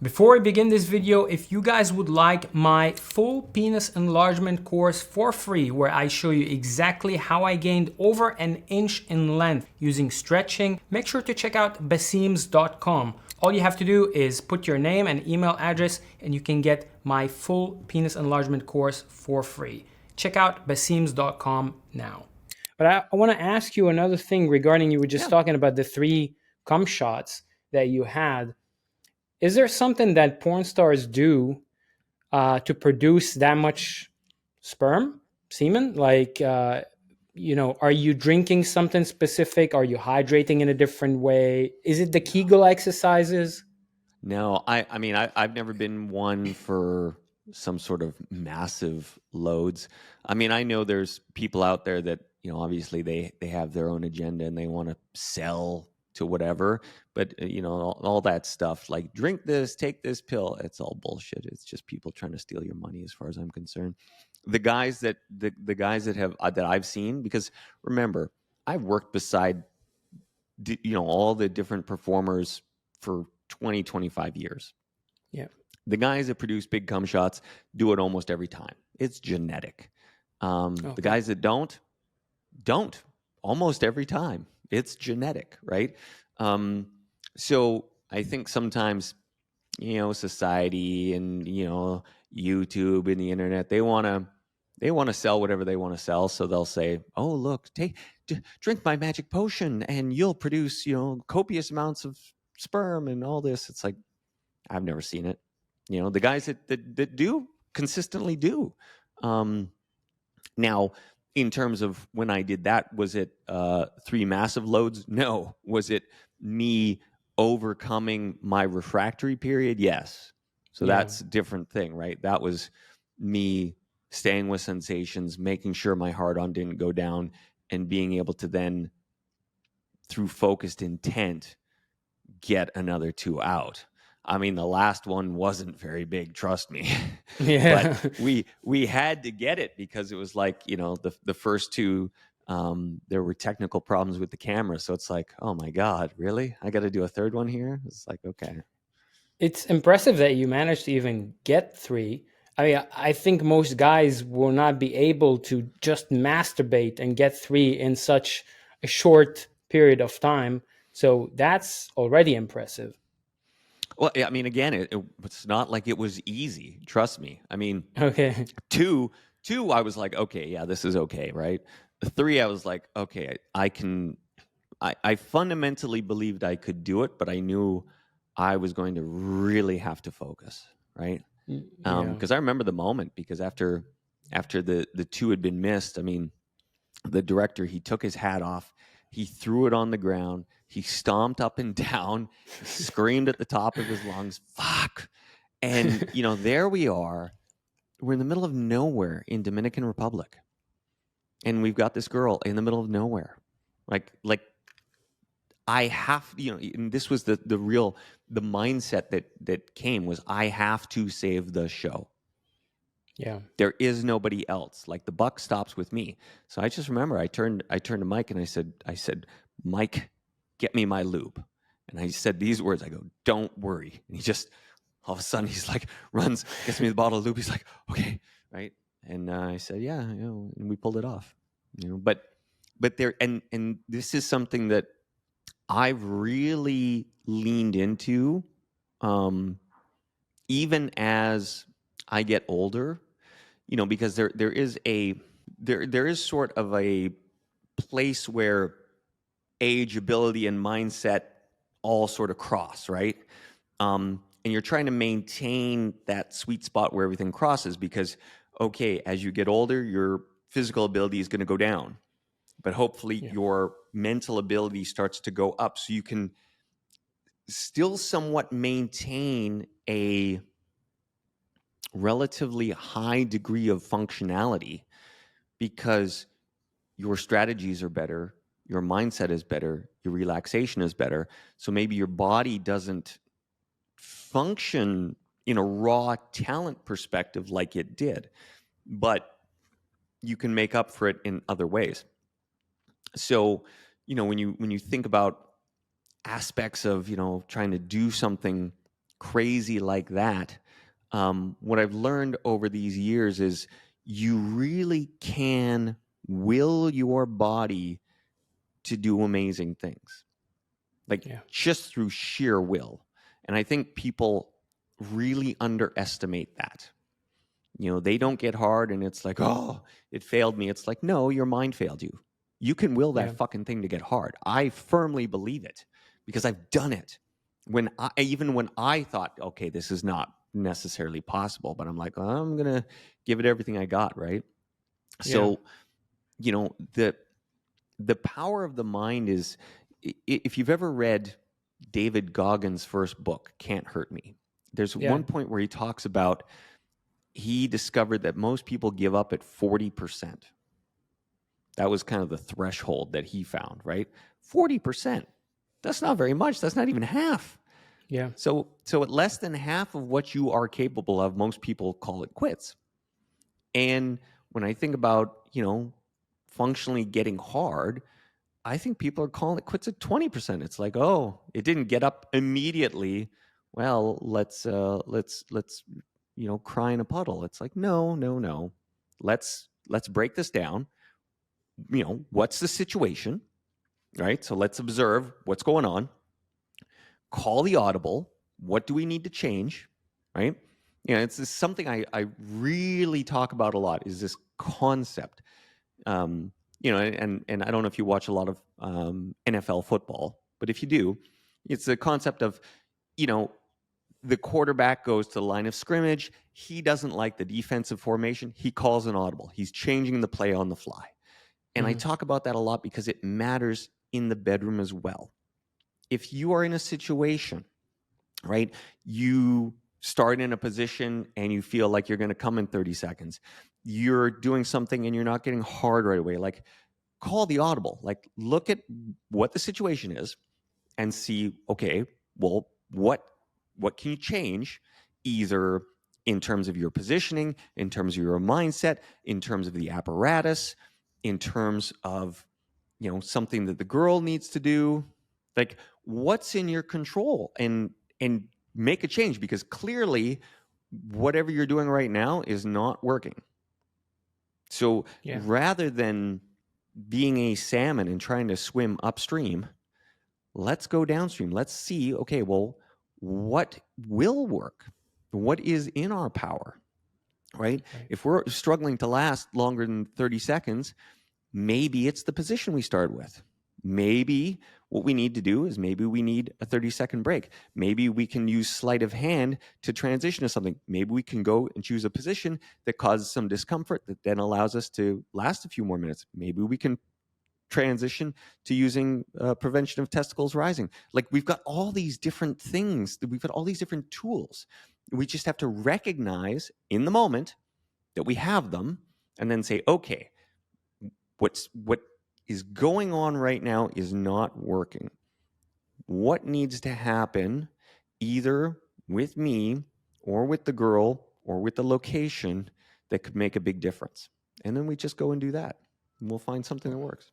Before I begin this video, if you guys would like my full penis enlargement course for free, where I show you exactly how I gained over an inch in length using stretching, make sure to check out baseems.com. All you have to do is put your name and email address and you can get my full penis enlargement course for free. Check out baseems.com now. But I want to ask you another thing regarding, you were just talking about the 3 cum shots that you had. Is there something that porn stars do to produce that much semen? Like, are you drinking something specific? Are you hydrating in a different way? Is it the Kegel exercises? No, I've never been one for some sort of massive loads. I mean, I know there's people out there that, obviously they have their own agenda and they want to sell to whatever, but all that stuff like drink this, take this pill, it's all bullshit. It's just people trying to steal your money as far as I'm concerned. The guys that have that I've seen, because remember, I've worked beside all the different performers for 20, 25 years. Yeah. The guys that produce big cum shots do it almost every time. It's genetic. Okay. The guys that don't almost every time. It's genetic, right? So I think sometimes, society and, YouTube and the internet, they want to sell whatever they want to sell. So they'll say, oh, look, drink my magic potion and you'll produce, copious amounts of sperm and all this. It's like, I've never seen it. The guys that do consistently do. Now, in terms of when I did that, was it 3 massive loads? No. Was it me overcoming my refractory period? Yes. So that's a different thing, right? That was me staying with sensations, making sure my hard-on didn't go down, and being able to then, through focused intent, get another 2 out. I mean, the last one wasn't very big, trust me. Yeah. But we had to get it because it was like, the first 2, there were technical problems with the camera. So it's like, oh my God, really? I got to do a 3rd one here? It's like, okay. It's impressive that you managed to even get 3. I mean, I think most guys will not be able to just masturbate and get 3 in such a short period of time. So that's already impressive. Well, I mean, again, it's not like it was easy. Trust me. I mean, Okay. 2, I was like, okay, yeah, this is okay, right? 3, I was like, okay, I can. I fundamentally believed I could do it, but I knew I was going to really have to focus, right? Because I remember the moment, because after the 2 had been missed, I mean, the director, he took his hat off, he threw it on the ground, he stomped up and down, he screamed at the top of his lungs, fuck. And, there we are. We're in the middle of nowhere in Dominican Republic. And we've got this girl in the middle of nowhere. Like I have, and this was the mindset that came was, I have to save the show. Yeah. There is nobody else. Like, the buck stops with me. So I just remember I turned to Mike and I said, Mike, get me my lube. And I said these words. I go, don't worry. And he just, all of a sudden, he's like, runs, gets me the bottle of lube. He's like, okay, right. And I said, yeah, and we pulled it off. But there, and this is something that I've really leaned into, even as I get older, because there is sort of a place where age, ability, and mindset all sort of cross, right? And you're trying to maintain that sweet spot where everything crosses, because, okay, as you get older, your physical ability is going to go down, but hopefully your mental ability starts to go up, so you can still somewhat maintain a relatively high degree of functionality, because your strategies are better, your mindset is better, your relaxation is better. So maybe your body doesn't function in a raw talent perspective like it did, but you can make up for it in other ways. So, when you think about aspects of, trying to do something crazy like that. What I've learned over these years is you really can will your body to do amazing things, like Yeah. just through sheer will. And I think people really underestimate that. They don't get hard and it's like, oh, it failed me. It's like, no, your mind failed you. You can will that Yeah. fucking thing to get hard. I firmly believe it because I've done it. Even when I thought, okay, this is not necessarily possible, but I'm like, I'm going to give it everything I got, right? Yeah. So, the power of the mind is, if you've ever read David Goggins' first book, Can't Hurt Me, there's Yeah. one point where he talks about he discovered that most people give up at 40%. That was kind of the threshold that he found, right? 40%. That's not very much. That's not even half. Yeah. So at less than half of what you are capable of, most people call it quits. And when I think about, functionally getting hard, I think people are calling it quits at 20%. It's like, oh, it didn't get up immediately. Well, let's cry in a puddle. It's like, no. Let's break this down. What's the situation, right? So let's observe what's going on. Call the audible. What do we need to change, right? It's just something I really talk about a lot, is this concept. And I don't know if you watch a lot of NFL football, but if you do, it's the concept of, the quarterback goes to the line of scrimmage. He doesn't like the defensive formation. He calls an audible. He's changing the play on the fly. And I talk about that a lot because it matters in the bedroom as well. If you are in a situation, right, you start in a position and you feel like you're going to come in 30 seconds. You're doing something and you're not getting hard right away. Like, call the audible. Like, look at what the situation is and see, okay, well, what can you change, either in terms of your positioning, in terms of your mindset, in terms of the apparatus, in terms of, something that the girl needs to do. Like, what's in your control, and make a change, because clearly whatever you're doing right now is not working. So rather than being a salmon and trying to swim upstream, let's go downstream. Let's see, okay, well, what will work? What is in our power, right? If we're struggling to last longer than 30 seconds, maybe it's the position we start with. Maybe what we need to do is maybe we need a 30-second break. Maybe we can use sleight of hand to transition to something. Maybe we can go and choose a position that causes some discomfort that then allows us to last a few more minutes. Maybe we can transition to using prevention of testicles rising. Like, we've got all these different things. We've got all these different tools. We just have to recognize in the moment that we have them, and then say, okay, what is going on right now is not working. What needs to happen, either with me or with the girl or with the location, that could make a big difference? And then we just go and do that, and we'll find something that works.